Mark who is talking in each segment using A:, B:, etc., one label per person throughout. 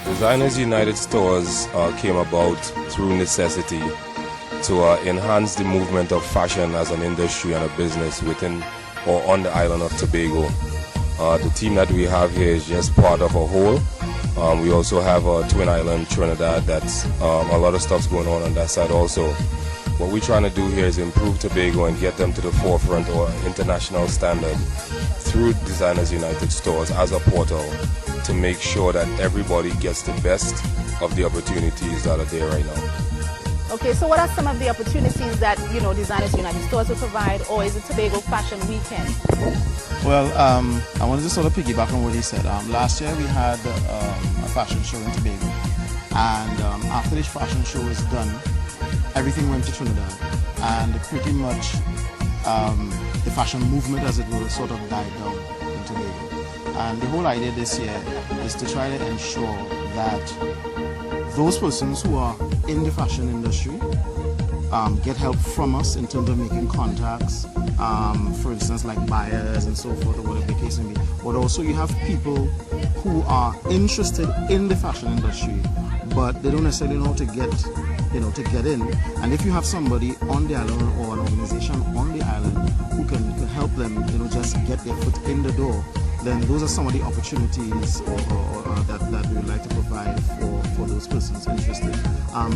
A: Designers United stores came about through necessity to enhance the movement of fashion as an industry and a business within or on the island of Tobago. The team that we have here is just part of a whole. We also have a twin island, Trinidad, that's a lot of stuff's going on that side also. What we're trying to do here is improve Tobago and get them to the forefront or international standard through Designers United stores as a portal to make sure that everybody gets the best of the opportunities that are there right now.
B: Okay, so what are some of the opportunities that, Designers United stores will provide, or is it Tobago Fashion Weekend?
C: Well, I wanted to sort of piggyback on what he said. Last year we had a fashion show in Tobago, and after this fashion show is done, everything went to Trinidad, and pretty much the fashion movement, as it were, sort of died down in Tobago. And the whole idea this year is to try to ensure that those persons who are in the fashion industry get help from us in terms of making contacts, for instance, like buyers and so forth, or whatever the case may be. But also you have people who are interested in the fashion industry, but they don't necessarily know how to get in. And if you have somebody on the island or an organization on the island who can help them, just get their foot in the door, then those are some of the opportunities that we would like to provide for those persons interested.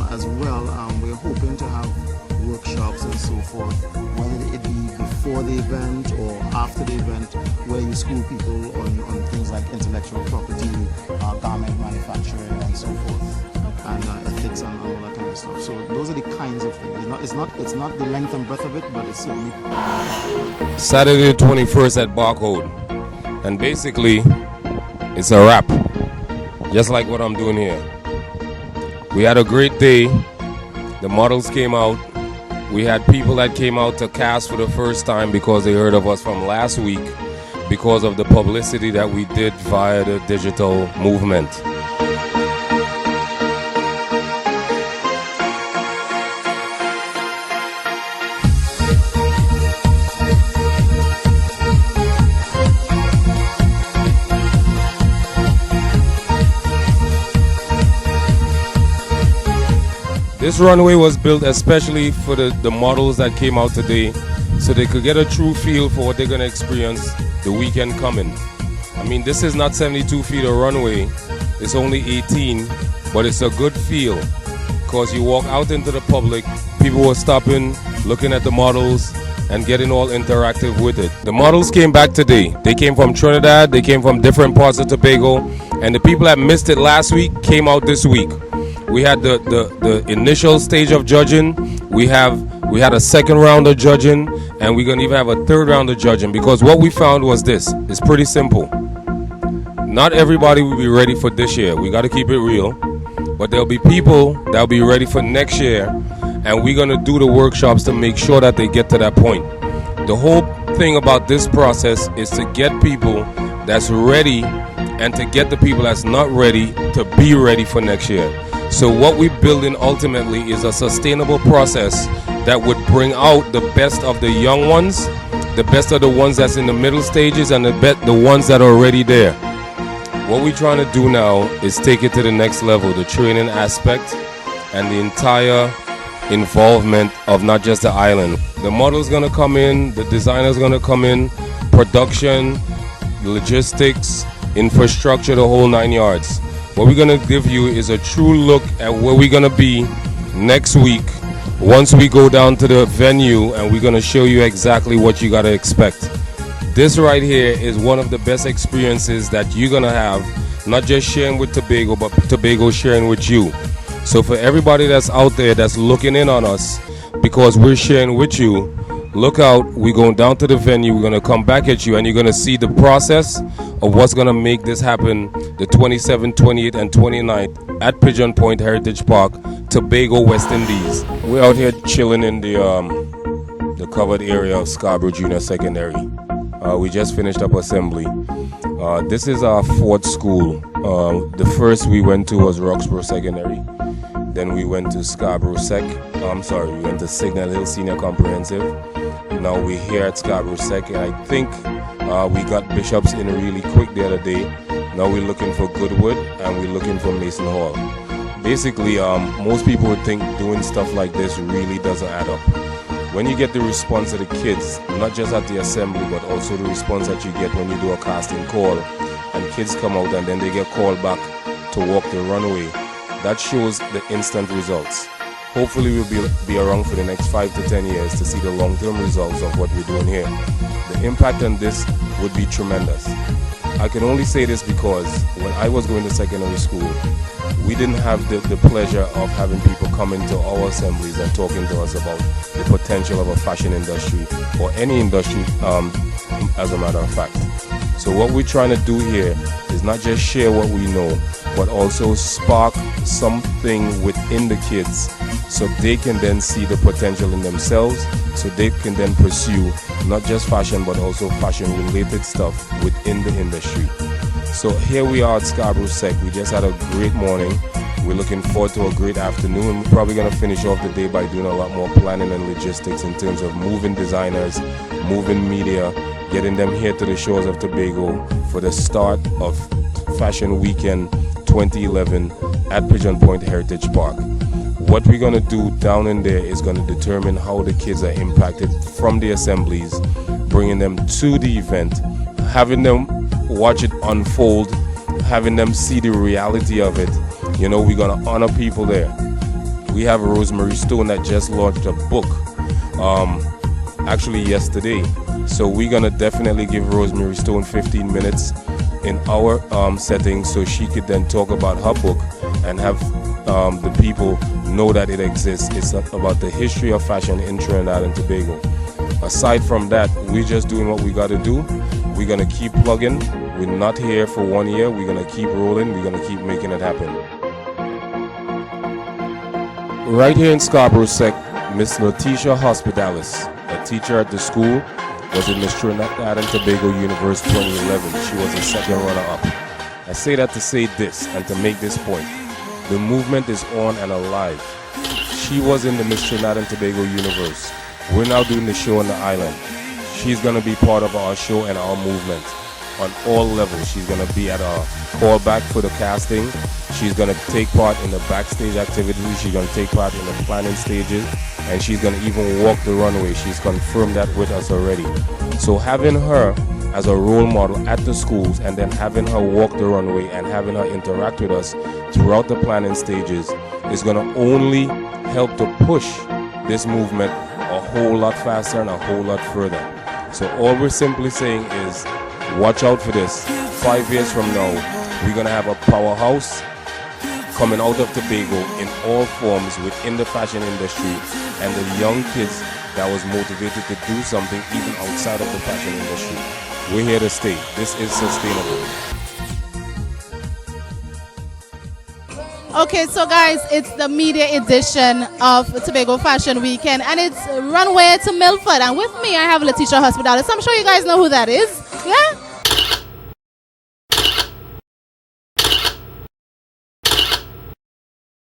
C: As well, we're hoping to have workshops and so forth, whether it be before the event or after the event, where you school people on things like intellectual property, garment manufacturing and so forth, and ethics and all that kind of stuff. So those are the kinds of things. It's not the length and breadth of it, but it's certainly
A: Saturday the 21st at Barcode. And basically, it's a wrap, just like what I'm doing here. We had a great day. The models came out. We had people that came out to cast for the first time because they heard of us from last week because of the publicity that we did via the digital movement. This runway was built especially for the models that came out today, so they could get a true feel for what they're going to experience the weekend coming. I mean, this is not 72 feet of runway, it's only 18, but it's a good feel because you walk out into the public, people were stopping, looking at the models and getting all interactive with it. The models came back today. They came from Trinidad, they came from different parts of Tobago, and the people that missed it last week came out this week. We had the initial stage of judging, we had a second round of judging, and we're gonna even have a third round of judging, because what we found was this: it's pretty simple. Not everybody will be ready for this year, we gotta keep it real, but there'll be people that'll be ready for next year, and we're gonna do the workshops to make sure that they get to that point. The whole thing about this process is to get people that's ready and to get the people that's not ready to be ready for next year. So what we're building ultimately is a sustainable process that would bring out the best of the young ones, the best of the ones that's in the middle stages, and the ones that are already there. What we're trying to do now is take it to the next level, the training aspect and the entire involvement of not just the island. The model's gonna come in, the designer's gonna come in, production, logistics, infrastructure, the whole 9 yards. What we're gonna give you is a true look at where we're gonna be next week once we go down to the venue, and we're gonna show you exactly what you gotta expect. This right here is one of the best experiences that you're gonna have, not just sharing with Tobago, but Tobago sharing with you. So for everybody that's out there that's looking in on us, because we're sharing with you, look out, we're going down to the venue, we're gonna come back at you, and you're gonna see the process of what's gonna make this happen the 27th, 28th, and 29th at Pigeon Point Heritage Park, Tobago, West Indies. We're out here chilling in the covered area of Scarborough Junior Secondary. We just finished up assembly. This is our fourth school The first we went to was Roxborough Secondary. Then we went to Scarborough we went to Signal Hill Senior Comprehensive. Now we're here at Scarborough Sec, and I think we got Bishops in really quick the other day. Now we're looking for Goodwood, and we're looking for Mason Hall. Basically, most people would think doing stuff like this really doesn't add up. When you get the response of the kids, not just at the assembly, but also the response that you get when you do a casting call, and kids come out and then they get called back to walk the runway, that shows the instant results. Hopefully we'll be around for the next 5 to 10 years to see the long-term results of what we're doing here. The impact on this would be tremendous. I can only say this because when I was going to secondary school, we didn't have the pleasure of having people come into our assemblies and talking to us about the potential of a fashion industry or any industry, as a matter of fact. So what we're trying to do here is not just share what we know, but also spark something within the kids so they can then see the potential in themselves, so they can then pursue not just fashion but also fashion related stuff within the industry. So here we are at Scarborough Sec. We just had a great morning. We're looking forward to a great afternoon. We're probably going to finish off the day by doing a lot more planning and logistics in terms of moving designers, moving media, getting them here to the shores of Tobago for the start of Fashion Weekend 2011 at Pigeon Point Heritage Park. What we're going to do down in there is going to determine how the kids are impacted from the assemblies, bringing them to the event, having them watch it unfold, having them see the reality of it. You know, we're going to honor people there. We have Rosemary Stone that just launched a book actually yesterday. So we're going to definitely give Rosemary Stone 15 minutes in our setting so she could then talk about her book and have the people know that it exists. It's about the history of fashion in Trinidad and Tobago. Aside from that, we're just doing what we got to do. We're going to keep plugging. We're not here for 1 year. We're going to keep rolling. We're going to keep making it happen. Right here in Scarborough Sec, Miss Letitia Hospitalis, a teacher at the school, was in Miss Trinidad and Tobago Universe 2011. She was the second runner-up. I say that to say this and to make this point. The movement is on and alive. She was in the Miss Trinidad and Tobago Universe. We're now doing the show on the island. She's going to be part of our show and our movement on all levels. She's going to be at our callback for the casting. She's going to take part in the backstage activities. She's going to take part in the planning stages. And she's going to even walk the runway. She's confirmed that with us already. So having her as a role model at the schools and then having her walk the runway and having her interact with us throughout the planning stages is going to only help to push this movement a whole lot faster and a whole lot further. So all we're simply saying is watch out for this. 5 years from now, we're going to have a powerhouse coming out of Tobago in all forms within the fashion industry, and the young kids that was motivated to do something even outside of the fashion industry. We're here to stay. This is sustainable.
B: Okay, so guys, it's the media edition of Tobago Fashion Weekend, and it's runway to Milford. And with me, I have Letitia Hospitalis. I'm sure you guys know who that is. Yeah?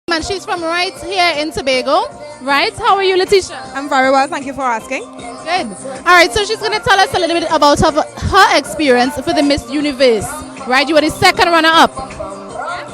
B: And she's from right here in Tobago, right? How are you, Letitia?
D: I'm very well, thank you for asking.
B: Good. All right, so she's going to tell us a little bit about her experience for the Miss Universe, right? You were the second runner-up.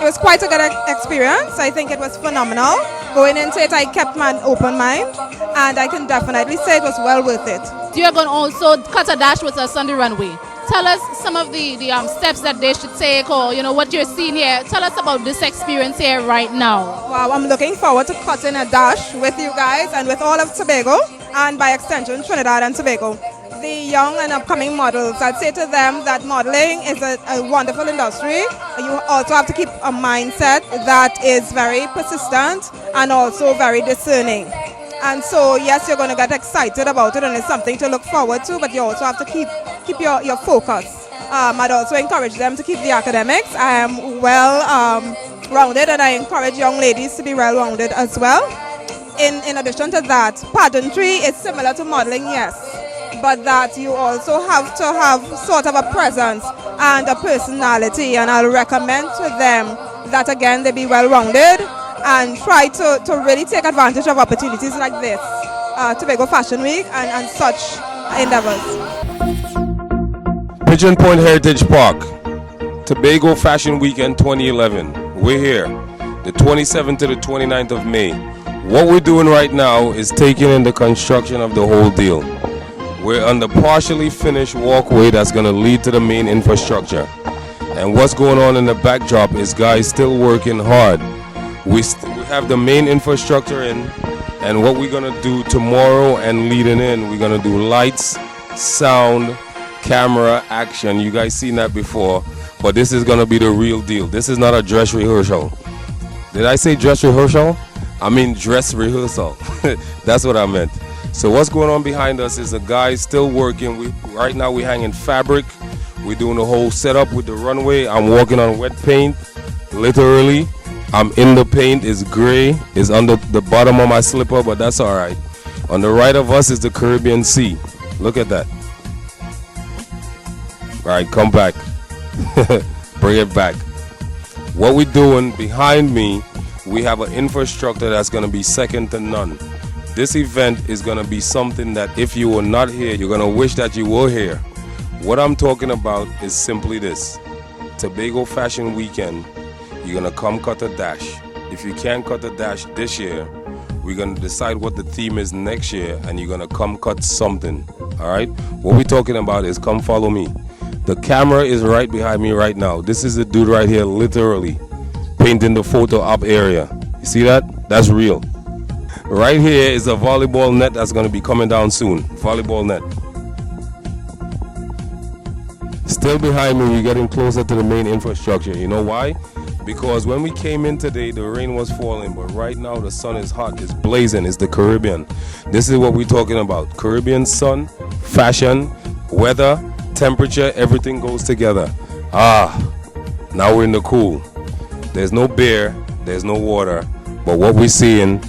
D: It was quite a good experience. I think it was phenomenal. Going into it, I kept my open mind, and I can definitely say it was well worth it.
B: You're going to also cut a dash with us on the runway. Tell us some of the steps that they should take, or what you're seeing here. Tell us about this experience here right now.
D: Wow, I'm looking forward to cutting a dash with you guys and with all of Tobago, and by extension Trinidad and Tobago. The young and upcoming models, I'd say to them that modeling is a wonderful industry. You also have to keep a mindset that is very persistent and also very discerning. And so, yes, you're going to get excited about it and it's something to look forward to, but you also have to keep your focus. I'd also encourage them to keep the academics. I am well-rounded, and I encourage young ladies to be well-rounded as well. In addition to that, pageantry is similar to modeling, yes. but that you also have to have sort of a presence and a personality. And I'll recommend to them that, again, they be well-rounded and try to really take advantage of opportunities like this, Tobago Fashion Week and such endeavors.
A: Pigeon Point Heritage Park, Tobago Fashion Weekend 2011. We're here, the 27th to the 29th of May. What we're doing right now is taking in the construction of the whole deal. We're on the partially finished walkway that's going to lead to the main infrastructure. And what's going on in the backdrop is guys still working hard. We have the main infrastructure in, and what we're going to do tomorrow and leading in, we're going to do lights, sound, camera, action. You guys seen that before, but this is going to be the real deal. This is not a dress rehearsal. Did I say dress rehearsal? I mean dress rehearsal. That's what I meant. So what's going on behind us is a guy still working. Right now we're hanging fabric. We're doing the whole setup with the runway. I'm walking on wet paint, literally. I'm in the paint. It's gray. It's under the bottom of my slipper, but that's all right. On the right of us is the Caribbean Sea. Look at that. All right, come back. Bring it back. What we're doing behind me, we have an infrastructure that's going to be second to none. This event is going to be something that if you were not here, you're going to wish that you were here. What I'm talking about is simply this. Tobago Fashion Weekend, you're going to come cut a dash. If you can't cut a dash this year, we're going to decide what the theme is next year, and you're going to come cut something. All right? What we're talking about is come follow me. The camera is right behind me right now. This is the dude right here, literally painting the photo op area. You see that? That's real. Right here is a volleyball net that's going to be coming down soon. Volleyball net. Still behind me, we're getting closer to the main infrastructure. You know why? Because when we came in today, the rain was falling, but right now the sun is hot, it's blazing, it's the Caribbean. This is what we're talking about. Caribbean sun, fashion, weather, temperature, everything goes together. Now we're in the cool. There's no beer, there's no water, but what we're seeing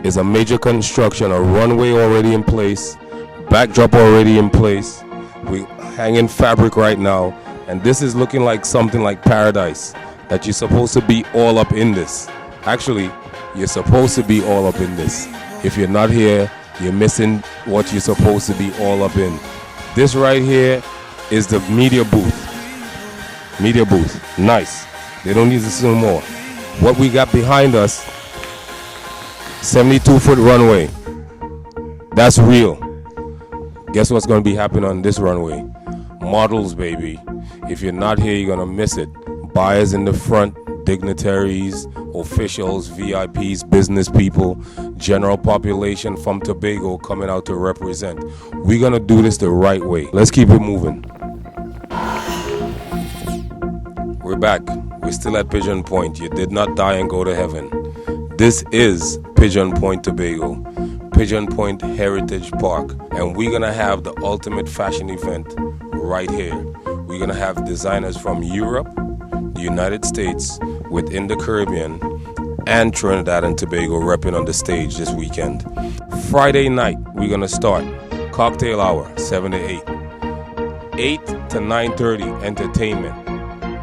A: is a major construction, a runway already in place, backdrop already in place. We're hanging fabric right now, and this is looking like something like paradise, that you're supposed to be all up in this. Actually, you're supposed to be all up in this. If you're not here, you're missing what you're supposed to be all up in. This right here is the media booth. Media booth. Nice. They don't need to see more. What we got behind us, 72-foot runway. That's real. Guess what's going to be happening on this runway? Models, baby. If you're not here, you're going to miss it. Buyers in the front, dignitaries, officials, VIPs, business people, general population from Tobago coming out to represent. We're going to do this the right way. Let's keep it moving. We're back. We're still at Pigeon Point. You did not die and go to heaven. This is Pigeon Point, Tobago. Pigeon Point Heritage Park. And we're going to have the ultimate fashion event right here. We're going to have designers from Europe, the United States, within the Caribbean, and Trinidad and Tobago repping on the stage this weekend. Friday night, we're going to start. Cocktail hour, 7 to 8. 8 to 9:30, entertainment.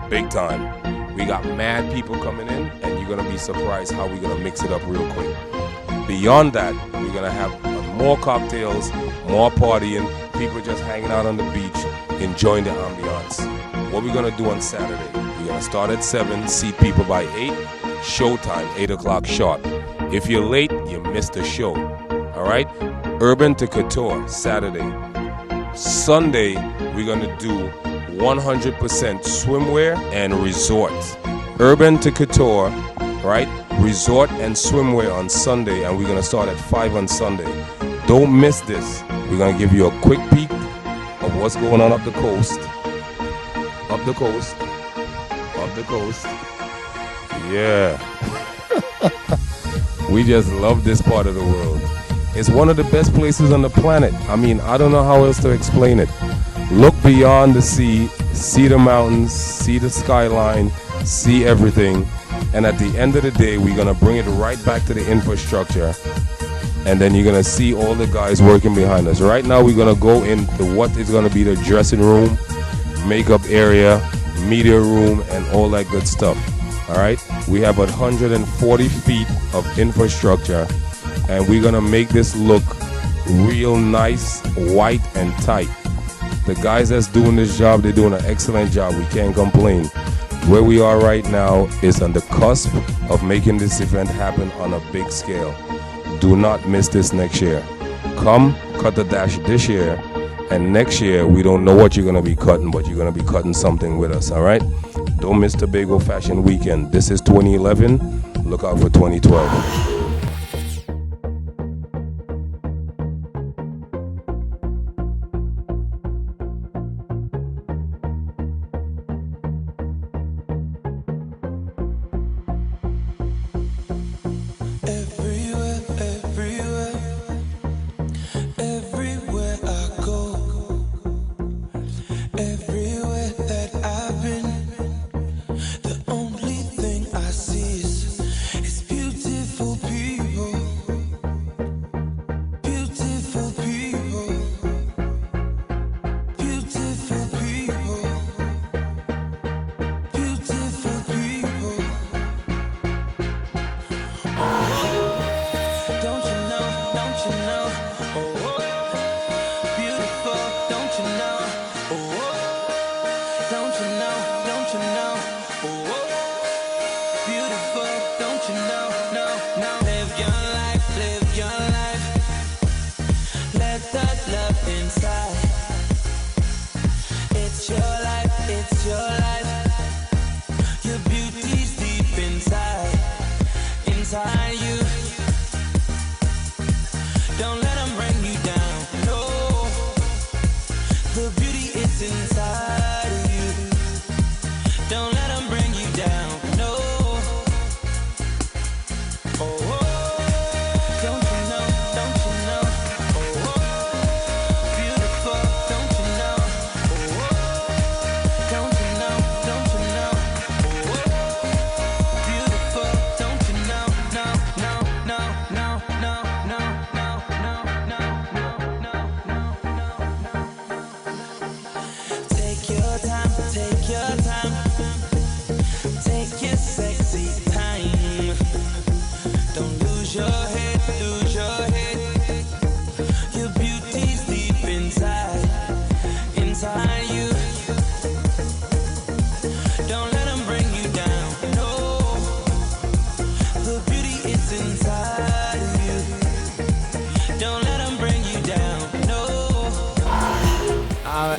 A: Big time. We got mad people coming in, and you're going to be surprised how we're going to mix it up real quick. Beyond that, we're going to have more cocktails, more partying, people just hanging out on the beach, enjoying the ambiance. What we're going to do on Saturday, we're going to start at 7, seat people by 8, showtime, 8 o'clock sharp. If you're late, you missed the show. All right? Urban to Couture, Saturday. Sunday, we're going to do 100% swimwear and resorts. Urban to Couture, right? Resort and swimwear on Sunday, and we're going to start at 5 on Sunday. Don't miss this. We're going to give you a quick peek of what's going on up the coast. Up the coast. Up the coast. Yeah. We just love this part of the world. It's one of the best places on the planet. I mean, I don't know how else to explain it. Look beyond the sea, see the mountains, see the skyline, see everything. And at the end of the day, we're going to bring it right back to the infrastructure. and then you're gonna see all the guys working behind us. Right now, we're gonna go into what is gonna be the dressing room, makeup area, media room, and all that good stuff. All right, we have 140 feet of infrastructure, and we're gonna make this look real nice, white and tight. The guys that's doing this job, they're doing an excellent job. We can't complain. Where we are right now is on the cusp of making this event happen on a big scale. Do not miss this next year. Come cut the dash this year, and next year we don't know what you're gonna be cutting, but you're gonna be cutting something with us. All right, don't miss Tobago Fashion Weekend. This is 2011. Look out for 2012.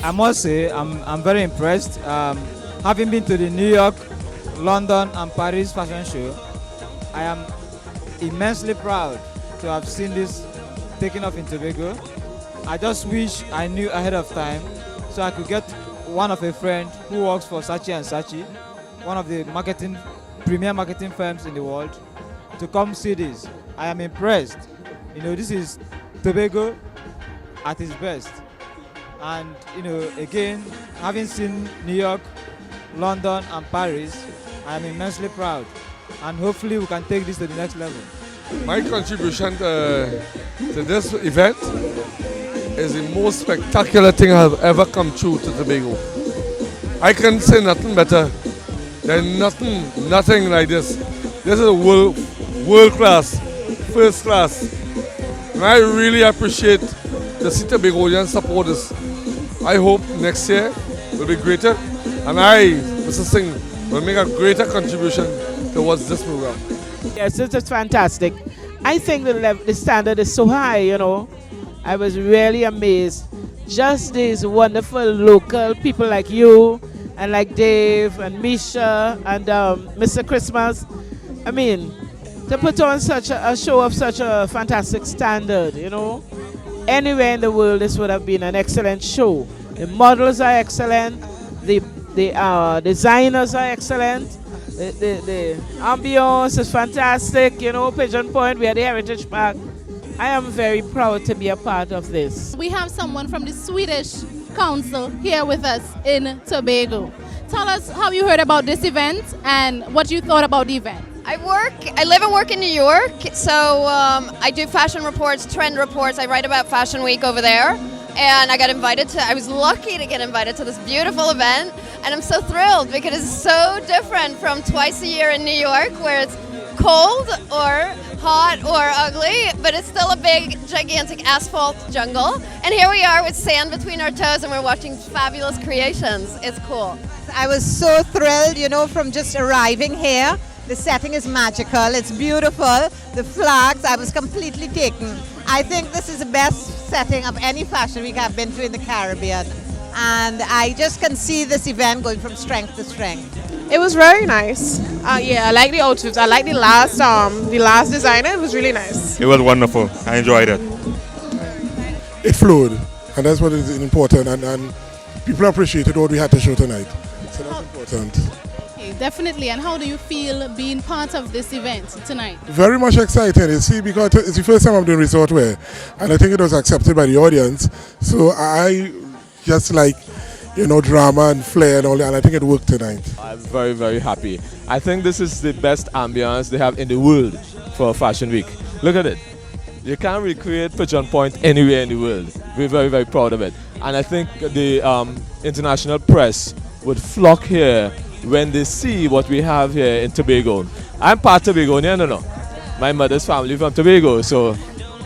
E: I must say I'm very impressed. Having been to the New York, London and Paris fashion show, I am immensely proud to have seen this taking off in Tobago. I just wish I knew ahead of time so I could get one of a friend who works for Saatchi & Saatchi, one of the premier marketing firms in the world, to come see this. I am impressed. You know, this is Tobago at its best. And you know, again, having seen New York, London and Paris, I am immensely proud, and hopefully we can take this to the next level.
F: My contribution to this event is the most spectacular thing I have ever come through to Tobago. I can say nothing better. There's nothing like this. This is a world class, first class. And I really appreciate the Tobagoan supporters. I hope next year will be greater, and I, Mr. Singh, will make a greater contribution towards this program.
G: Yes, it's fantastic. I think the standard is so high, you know. I was really amazed. Just these wonderful local people like you, and like Dave, and Misha, and Mr. Christmas. I mean, to put on such a show of such a fantastic standard, you know. Anywhere in the world, this would have been an excellent show. The models are excellent, the designers are excellent, the ambience is fantastic, you know, Pigeon Point, we are the Heritage Park. I am very proud to be a part of this.
B: We have someone from the Swedish Council here with us in Tobago. Tell us how you heard about this event and what you thought about the event.
H: I live and work in New York, so I do fashion reports, trend reports. I write about Fashion Week over there, and I was lucky to get invited to this beautiful event, and I'm so thrilled because it's so different from twice a year in New York, where it's cold or hot or ugly, but it's still a big, gigantic asphalt jungle. And here we are with sand between our toes, and we're watching fabulous creations. It's cool.
I: I was so thrilled, you know, from just arriving here. The setting is magical, it's beautiful, the flags, I was completely taken. I think this is the best setting of any fashion week I've been to in the Caribbean. And I just can see this event going from strength to strength.
J: It was very nice. Yeah, I like the outfits. I like the last designer. It was really nice.
K: It was wonderful. I enjoyed it.
L: It flowed, and that's what is important. And people appreciated what we had to show tonight. So that's important.
B: Okay, definitely. And how do you feel being part of this event tonight?
L: Very much excited, you see, because it's the first time I'm doing resort wear, and I think it was accepted by the audience. So I just like, you know, drama and flair and all that, and I think it worked tonight.
M: I'm very, very happy. I think this is the best ambience they have in the world for Fashion Week. Look at it. You can't recreate Pigeon Point anywhere in the world. We're very, very proud of it. And I think the international press would flock here when they see what we have here in Tobago. I'm part Tobagonian, no. My mother's family from Tobago, so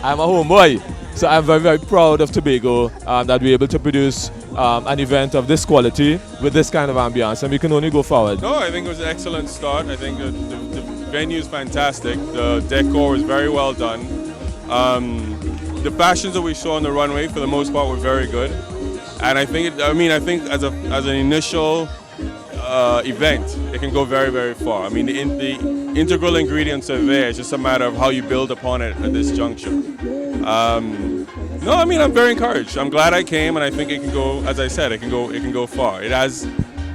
M: I'm a homeboy. So I'm very, very proud of Tobago that we're able to produce an event of this quality with this kind of ambience, and we can only go forward.
N: No, I think it was an excellent start. I think the venue is fantastic. The decor was very well done. The fashions that we saw on the runway, for the most part, were very good. And I think, as an initial event, it can go very, very far. I mean, the integral ingredients are there. It's just a matter of how you build upon it at this juncture. No, I mean, I'm very encouraged. I'm glad I came, and I think it can go, as I said, it can go far. It has,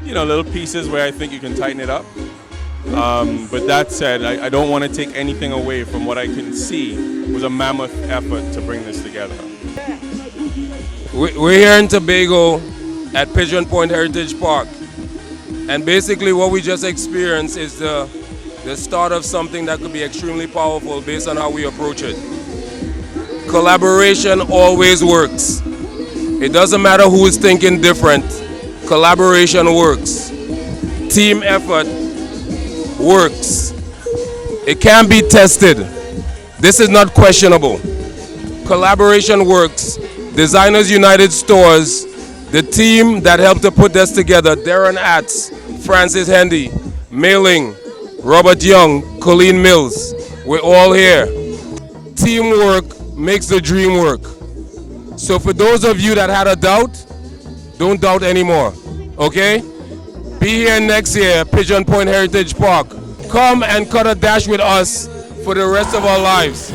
N: you know, little pieces where I think you can tighten it up. But that said, I don't want to take anything away from what I can see was a mammoth effort to bring this together.
A: We're here in Tobago at Pigeon Point Heritage Park. And basically what we just experienced is the start of something that could be extremely powerful based on how we approach it. Collaboration always works. It doesn't matter who is thinking different. Collaboration works. Team effort works. It can be tested. This is not questionable. Collaboration works. Designers United Stores, the team that helped to put this together, Darren Atz, Francis Hendy, Mailing, Robert Young, Colleen Mills, we're all here. Teamwork makes the dream work. So for those of you that had a doubt, don't doubt anymore, okay? Be here next year, Pigeon Point Heritage Park. Come and cut a dash with us for the rest of our lives.